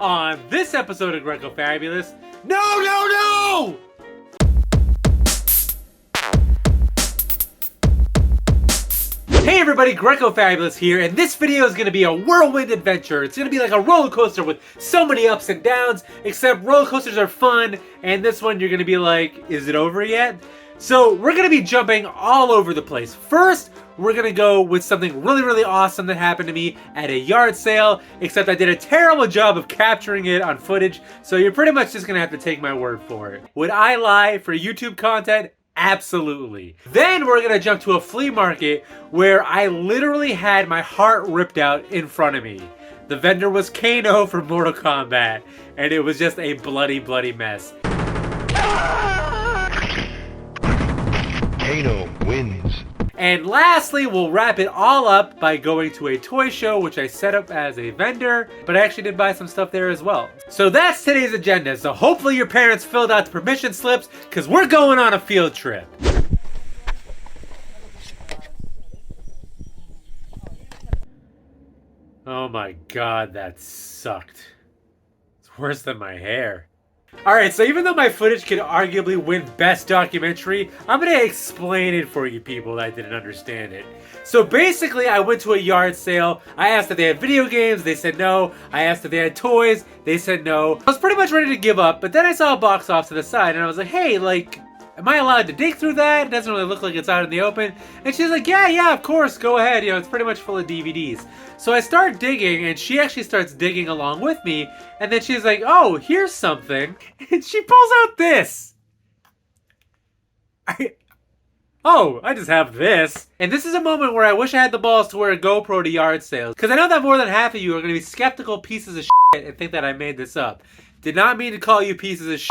On this episode of Greco Fabulous, no! Hey everybody, Greco Fabulous here, and this video is going to be a whirlwind adventure. It's going to be like a roller coaster with so many ups and downs, except roller coasters are fun, and this one you're going to be like, is it over yet? So we're going to be jumping all over the place. First, we're going to go with something really awesome that happened to me at a yard sale, except I did a terrible job of capturing it on footage, so you're pretty much just going to have to take my word for it. Would I lie for YouTube content? Absolutely. Then we're gonna jump to a flea market where I literally had my heart ripped out in front of me. The vendor was Kano from Mortal Kombat, and it was just a bloody mess. Kano wins. And lastly, we'll wrap it all up by going to a toy show, which I set up as a vendor, but I actually did buy some stuff there as well. So that's today's agenda. So hopefully your parents filled out the permission slips, because we're going on a field trip. Oh my god, that sucked. It's worse than my hair. Alright, so even though my footage could arguably win Best Documentary, I'm gonna explain it for you people that didn't understand it. So basically, I went to a yard sale. I asked if they had video games, they said no. I asked if they had toys, they said no. I was pretty much ready to give up, but then I saw a box off to the side and I was like, hey, like, am I allowed to dig through that? It doesn't really look like it's out in the open. And she's like, yeah, of course, go ahead. You know, it's pretty much full of DVDs. So I start digging, and she actually starts digging along with me. And then she's like, oh, here's something. And she pulls out this. I just have this. And this is a moment where I wish I had the balls to wear a GoPro to yard sales. Because I know that more than half of you are going to be skeptical pieces of shit and think that I made this up. Did not mean to call you pieces of shit.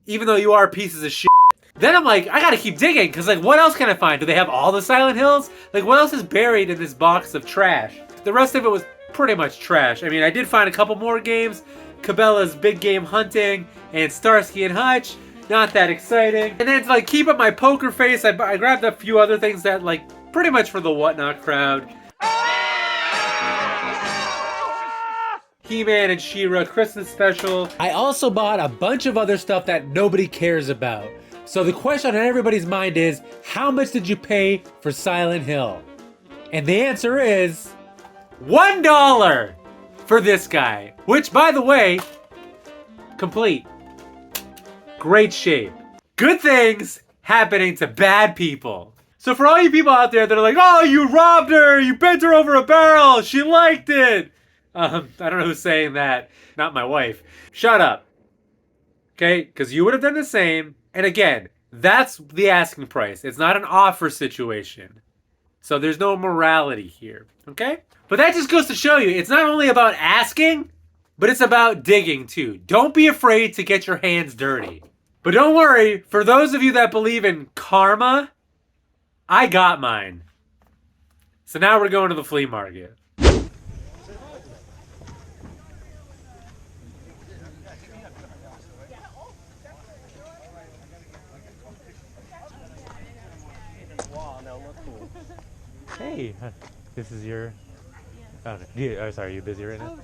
Even though you are pieces of shit. Then I'm like, I gotta keep digging, because like, what else can I find? Do they have all the Silent Hills? Like, what else is buried in this box of trash? The rest of it was pretty much trash. I mean, I did find a couple more games. Cabela's Big Game Hunting and Starsky and Hutch. Not that exciting. And then to like keep up my poker face, I grabbed a few other things that like, pretty much for the whatnot crowd. He-Man and She-Ra Christmas special. I also bought a bunch of other stuff that nobody cares about. So the question on everybody's mind is, how much did you pay for Silent Hill? And the answer is $1 for this guy. Which, by the way, complete. Great shape. Good things happening to bad people. So for all you people out there that are like, oh, you robbed her, you bent her over a barrel, she liked it. I don't know who's saying that. Not my wife. Shut up. Okay? Because you would have done the same. And again, that's the asking price. It's not an offer situation. So there's no morality here. Okay? But that just goes to show you, it's not only about asking, but it's about digging too. Don't be afraid to get your hands dirty. But don't worry, for those of you that believe in karma, I got mine. So now we're going to the flea market. Hey, this is your... Oh, sorry, are you busy right now?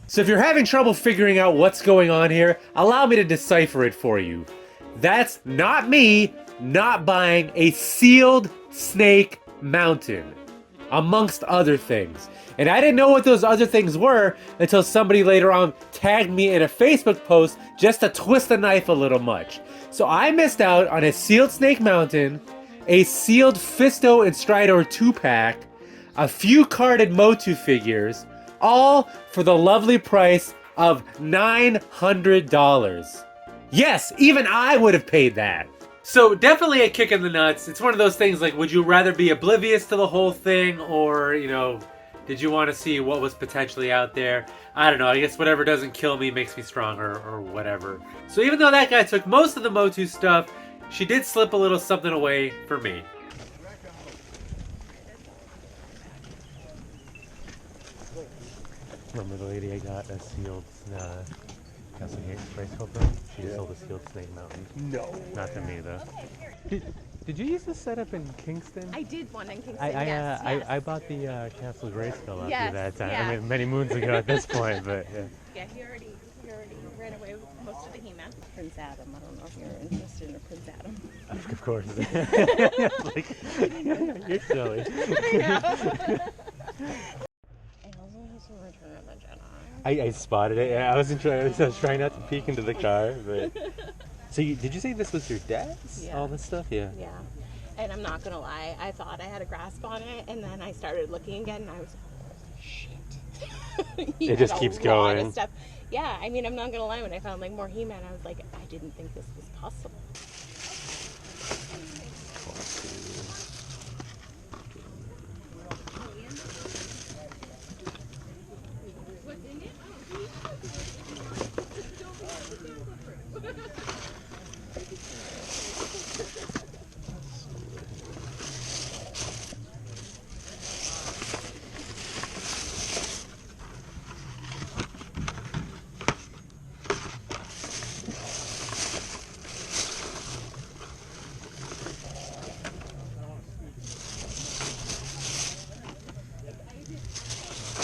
So if you're having trouble figuring out what's going on here, allow me to decipher it for you. That's not me not buying a sealed snake mountain, amongst other things. And I didn't know what those other things were until somebody later on tagged me in a Facebook post just to twist the knife a little much. So I missed out on a sealed Snake Mountain, a sealed Fisto and Stridor 2-pack, a few carded Motu figures, all for the lovely price of $900. Yes, even I would have paid that. So definitely a kick in the nuts. It's one of those things like, would you rather be oblivious to the whole thing, or, you know, did you want to see what was potentially out there? I don't know, I guess whatever doesn't kill me makes me stronger, or whatever. So even though that guy took most of the Motu stuff, she did slip a little something away for me. Remember the lady I got a sealed Castle Gates price hopper? She sold a sealed Snake Mountain. No. Not to me though. Did you use this setup in Kingston? I did one in Kingston, yes. I bought the Castle Grayskull out Yes, there that time. yeah. I mean, many moons ago at this point, but yeah. Yeah, he already ran away with most of the He-Man. Prince Adam. I don't know if you're interested in a Prince Adam. Of course. Like, you're silly. I spotted it. Yeah, I was trying not to peek into the car, but. So did you say this was your dad's? Yeah. All this stuff, yeah. Yeah, and I'm not gonna lie. I thought I had a grasp on it, and then I started looking again, and I was like, shit. It just keeps going. Stuff. Yeah, I mean, I'm not gonna lie. When I found like more He-Man, I was like, I didn't think this was possible.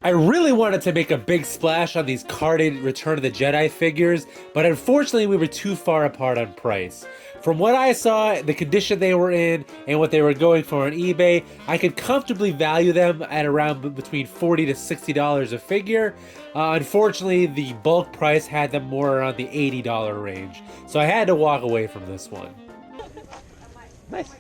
I really wanted to make a big splash on these carded Return of the Jedi figures, but unfortunately we were too far apart on price. From what I saw, the condition they were in, and what they were going for on eBay, I could comfortably value them at around between $40 to $60 a figure. Unfortunately, the bulk price had them more around the $80 range, so I had to walk away from this one. Nice.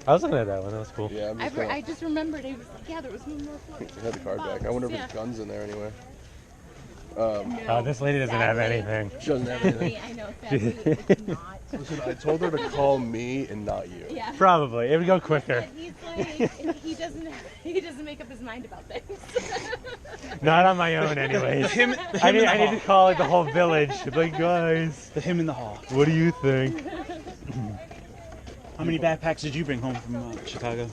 I was looking at that one. That was cool. Yeah, I just remembered. It was like, yeah, there was no more floats. I had the card back. I wonder if there's guns in there anyway. This lady doesn't have anything. She doesn't have anything. I know, sadly, it's not. Listen, I told her to call me and not you. Yeah. Probably. It would go quicker. He's like, he doesn't make up his mind about things. Not on my own, anyways. I need to call like the whole village. Like, guys, The him and the haw. what do you think? How many backpacks did you bring home from Chicago?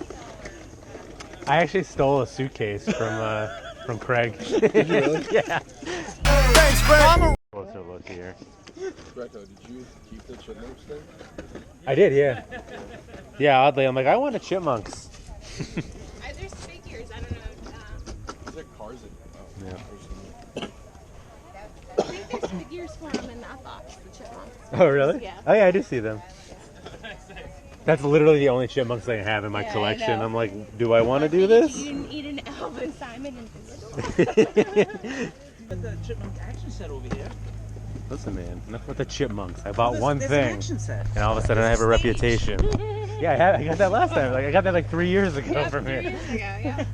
I actually stole a suitcase from Craig. Did you really? Yeah. Thanks, Greg. Closer look here. Greco, did you keep the chipmunks thing? I did, yeah. Yeah, oddly, I'm like, I want a chipmunks. There's figures. I don't know. Is there cars in? Yeah. I think there's figures for them in that box. The chipmunks. Oh, really? Yeah. Oh, yeah, I do see them. That's literally the only chipmunks I have in my collection. I know. I'm like, do I want to do this? You didn't eat an Alvin, Simon, and The chipmunk action set over here. Listen, man, enough with the chipmunks. I bought one There's thing, an action set. and all of a sudden I have a reputation. Yeah, I got that last time. Like I got that like 3 years ago from here. 3 years ago, yeah.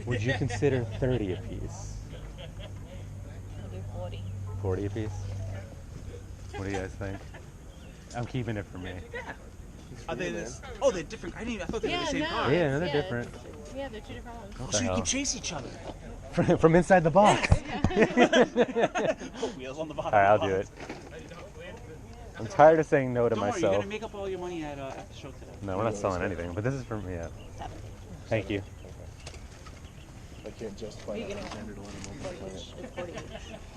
Would you consider 30 a piece? I'll do 40. 40 a piece? What do you guys think? I'm keeping it for me. Are they this? Oh, they're different. I thought they were the same car. Yeah, no, they're different. Yeah, they're two different ones. Oh, so you can chase each other. From inside the box. Put wheels on the bottom. Alright, I'll do it. I'm tired of saying no to Don't worry, you're myself. gonna make up all your money at the show today. No, we're not selling anything, but this is for me. Yeah. Thank you. I can't justify that.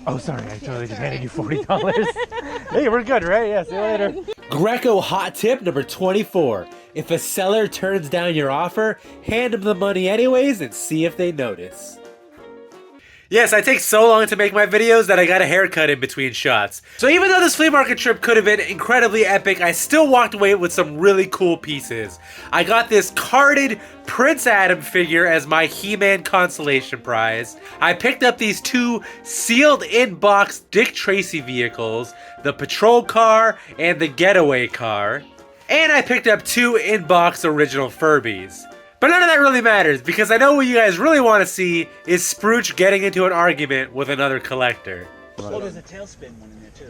Oh, sorry, I totally just handed you $40. Hey, we're good, right? Yeah, see you later. Greco hot tip number 24. If a seller turns down your offer, hand them the money anyways and see if they notice. Yes, I take so long to make my videos that I got a haircut in between shots. So even though this flea market trip could have been incredibly epic, I still walked away with some really cool pieces. I got this carded Prince Adam figure as my He-Man consolation prize. I picked up these two sealed in-box Dick Tracy vehicles, the patrol car and the getaway car. And I picked up two in-box original Furbies. But none of that really matters, because I know what you guys really want to see is Sprooch getting into an argument with another collector. Oh, there's a tailspin one in there too.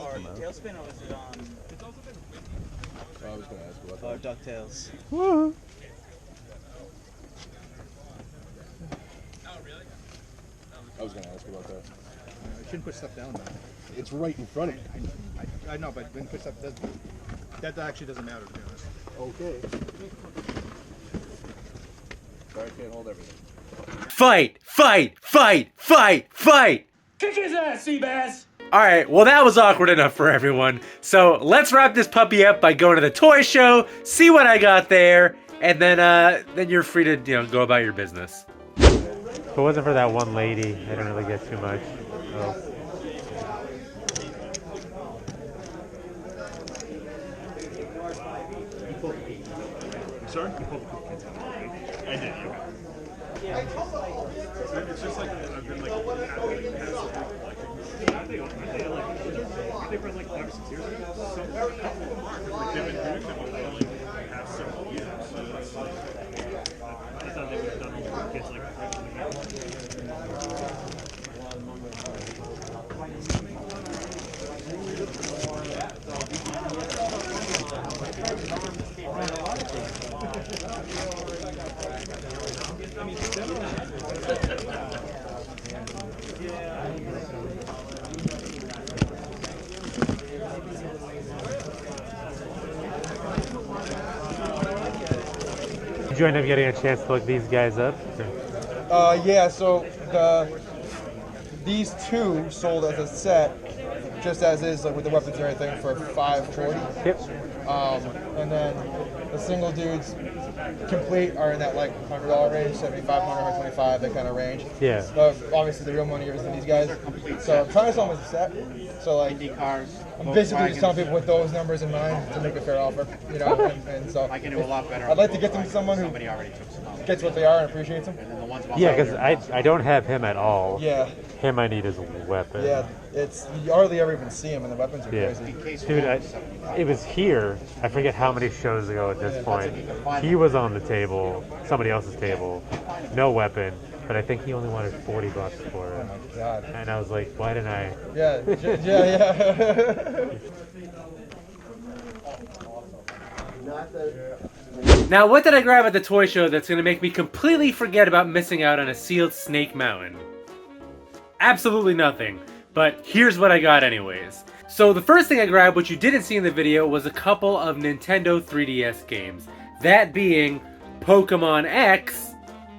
Or tailspin, or was it on I was going to ask about that. DuckTales? Woo. I was going to ask about that. I shouldn't put stuff down, though. It's right in front of me. I know, but when you put stuff, that actually doesn't matter, to be honest. Okay. Sorry, I can't hold everything. Fight! Fight! Fight! Fight! Fight! Kick his ass, Seabass! Alright, well that was awkward enough for everyone. So let's wrap this puppy up by going to the toy show, see what I got there, and then you're free to, you know, go about your business. If it wasn't for that one lady, I didn't really get too much. Oh. Sorry? I did, okay. It's just like I've been like having past I think from like 5 or 6 years ago. So like they've been doing them only the past several years. So it's like I thought they would have done them for kids like Did you end up getting a chance to look these guys up? Yeah, so these two sold as a set, just as is, like with the weapons and everything, for $540. Yep. And then the single dudes complete are in that like $100 range, $75, $125, that kind of range. Yeah. But obviously the real money is in these guys. So I'm trying to sell them as a set. So like I'm basically just telling people with those numbers in mind to make a fair offer, you know. And so I can do a lot better. I'd like to get them to someone who gets what they are and appreciates them. Yeah, because I don't have him at all. Yeah. Him I need as a weapon. Yeah, you hardly ever even see them, and the weapons are crazy. Dude, it was here, I forget how many shows ago at this point. He was on the table, somebody else's table, no weapon, but I think he only wanted $40 for it. Oh my god. And I was like, why didn't I? Yeah, yeah. Now, what did I grab at the toy show that's going to make me completely forget about missing out on a sealed Snake Mountain? Absolutely nothing, but here's what I got anyways. So the first thing I grabbed, which you didn't see in the video, was a couple of Nintendo 3DS games. That being Pokemon X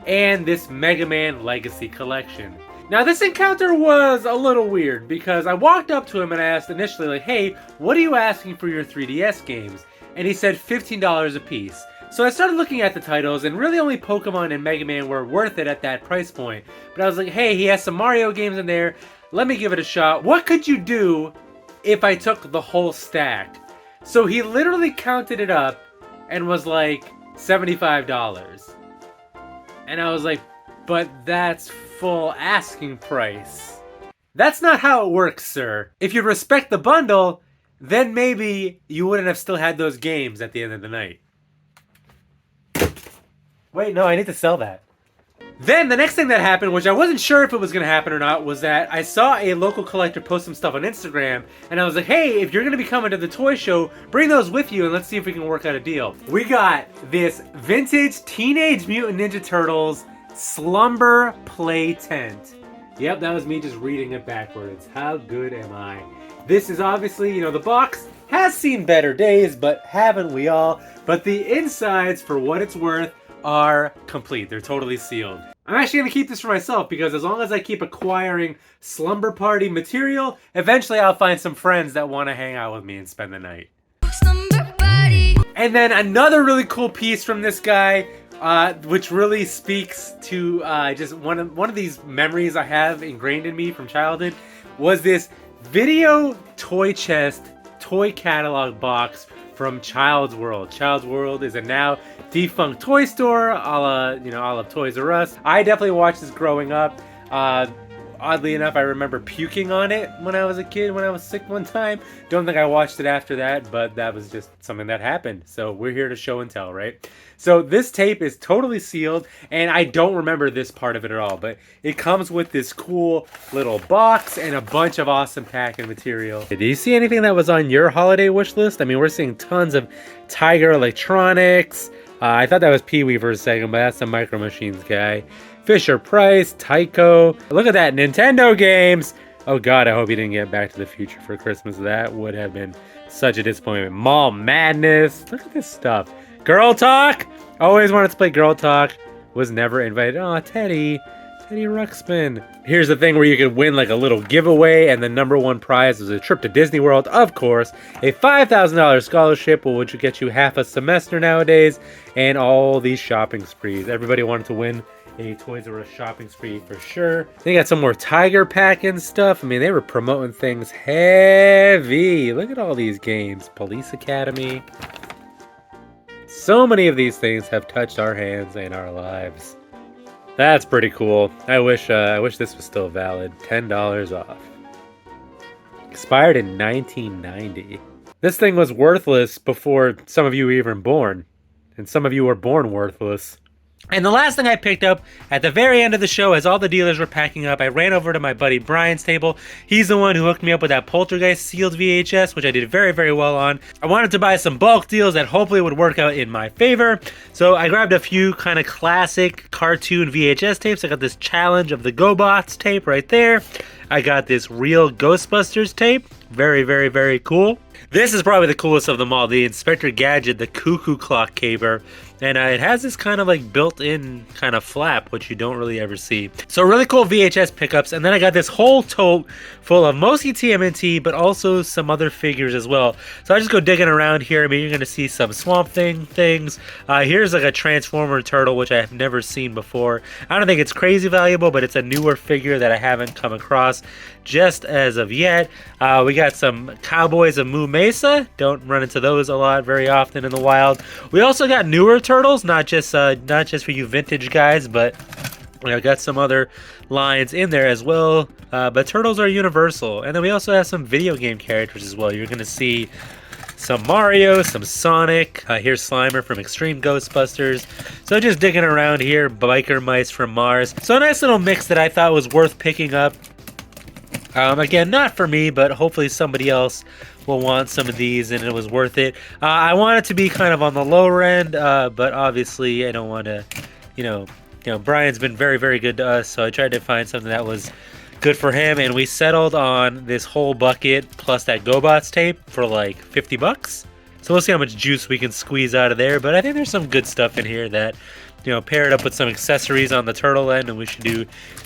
and this Mega Man Legacy Collection. Now this encounter was a little weird because I walked up to him and I asked initially like, hey, what are you asking for your 3DS games? And he said $15 a piece. So I started looking at the titles, and really only Pokemon and Mega Man were worth it at that price point. But I was like, hey, he has some Mario games in there, let me give it a shot. What could you do if I took the whole stack? So he literally counted it up and was like, $75. And I was like, but that's full asking price. That's not how it works, sir. If you respect the bundle, then maybe you wouldn't have still had those games at the end of the night. Wait, no, I need to sell that. Then the next thing that happened, which I wasn't sure if it was going to happen or not, was that I saw a local collector post some stuff on Instagram, and I was like, hey, if you're going to be coming to the toy show, bring those with you and let's see if we can work out a deal. We got this vintage Teenage Mutant Ninja Turtles slumber play tent. Yep, that was me just reading it backwards. How good am I? This is obviously, you know, the box has seen better days, but haven't we all? But the insides, for what it's worth, are complete. They're totally sealed. I'm actually going to keep this for myself because as long as I keep acquiring slumber party material, eventually I'll find some friends that want to hang out with me and spend the night. And then another really cool piece from this guy, which really speaks to just one of these memories I have ingrained in me from childhood, was this video toy chest toy catalog box from Child's World. Child's World is a now defunct toy store, a la Toys R Us. I definitely watched this growing up. Oddly enough, I remember puking on it when I was a kid, when I was sick one time. Don't think I watched it after that, but that was just something that happened. So we're here to show and tell, right? So this tape is totally sealed, and I don't remember this part of it at all, but it comes with this cool little box and a bunch of awesome packing material. Did you see anything that was on your holiday wish list? I mean, we're seeing tons of Tiger Electronics. I thought that was Pee-wee for a second, but that's the Micro Machines guy. Fisher Price, Tyco. Look at that, Nintendo games. Oh god, I hope you didn't get Back to the Future for Christmas. That would have been such a disappointment. Mall Madness. Look at this stuff. Girl Talk. Always wanted to play Girl Talk. Was never invited. Oh, Teddy. Teddy Ruxpin. Here's the thing where you could win like a little giveaway, and the #1 prize was a trip to Disney World, of course, a $5,000 scholarship, which would get you half a semester nowadays, and all these shopping sprees. Everybody wanted to win a Toys R Us shopping spree for sure. They got some more Tiger Pack and stuff. I mean, they were promoting things heavy. Look at all these games. Police Academy. So many of these things have touched our hands and our lives. That's pretty cool. I wish this was still valid. $10 off. Expired in 1990. This thing was worthless before some of you were even born. And some of you were born worthless. And the last thing I picked up at the very end of the show, as all the dealers were packing up, I ran over to my buddy Brian's table. He's the one who hooked me up with that Poltergeist sealed VHS, which I did very, very well on. I wanted to buy some bulk deals that hopefully would work out in my favor. So I grabbed a few kind of classic cartoon VHS tapes. I got this Challenge of the GoBots tape right there. I got this real Ghostbusters tape. Very, very, very cool. This is probably the coolest of them all, the Inspector Gadget, the Cuckoo Clock caper. And it has this kind of like built-in kind of flap, which you don't really ever see. So really cool VHS pickups. And then I got this whole tote full of mostly TMNT, but also some other figures as well. So I just go digging around here. I mean, you're going to see some Swamp Thing things. Here's like a Transformer turtle, which I have never seen before. I don't think it's crazy valuable, but it's a newer figure that I haven't come across just as of yet. We got some Cowboys of Moo Mesa. Don't run into those a lot very often in the wild. We also got newer turtles, not just for you vintage guys, but I got some other lines in there as well. But turtles are universal. And then we also have some video game characters as well. You're going to see some Mario, some Sonic. Here's Slimer from Extreme Ghostbusters. So just digging around here, biker mice from Mars. So a nice little mix that I thought was worth picking up. Again, not for me, but hopefully somebody else will want some of these, and it was worth it. I want it to be kind of on the lower end, but obviously I don't want to, you know, Brian's been very, very good to us, so I tried to find something that was good for him, and we settled on this whole bucket plus that GoBots tape for like 50 bucks. So we'll see how much juice we can squeeze out of there, but I think there's some good stuff in here that, you know, pair it up with some accessories on the turtle end, and we should do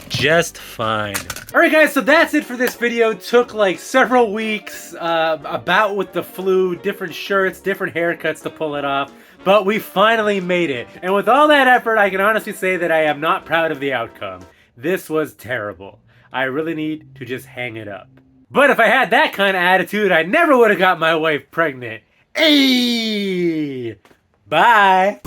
just fine. Alright guys, so that's it for this video. Took like several weeks, about with the flu, different shirts, different haircuts to pull it off, but we finally made it. And with all that effort, I can honestly say that I am not proud of the outcome. This was terrible. I really need to just hang it up. But if I had that kind of attitude, I never would have got my wife pregnant. Hey! Bye!